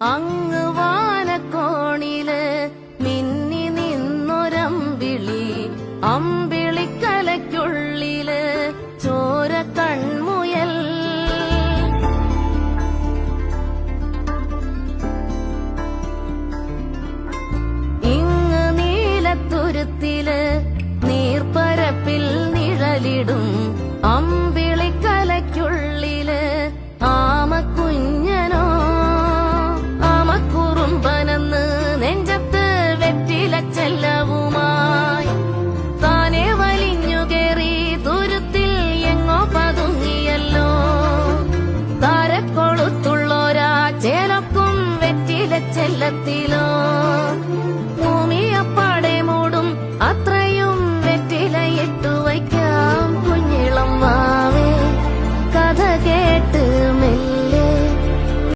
അങ്ങ് വാനക്കോണില് മിന്നി നിന്നൊരമ്പിളി, അമ്പിളിക്കലയ്ക്കുള്ളില് ചോര കൺമുയൽ. ഇങ്ങ് നീലത്തുരുത്തില് നീർപ്പരപ്പിൽ നിഴലിടും അമ്പിളിക്കലയ്ക്കുള്ളില് ആമക്കുഞ്ഞനോ, ആമക്കുറുമ്പനെന്ന് നെഞ്ചത്ത് വെറ്റിലച്ചെല്ലവുമായി താനെ വലിഞ്ഞു കേറി തുരുത്തിൽ എങ്ങോ പതുങ്ങിയല്ലോ. താരക്കൊളുത്തുള്ളോരാ ചേലൊക്കും വെറ്റിലച്ചെല്ലത്തിൽ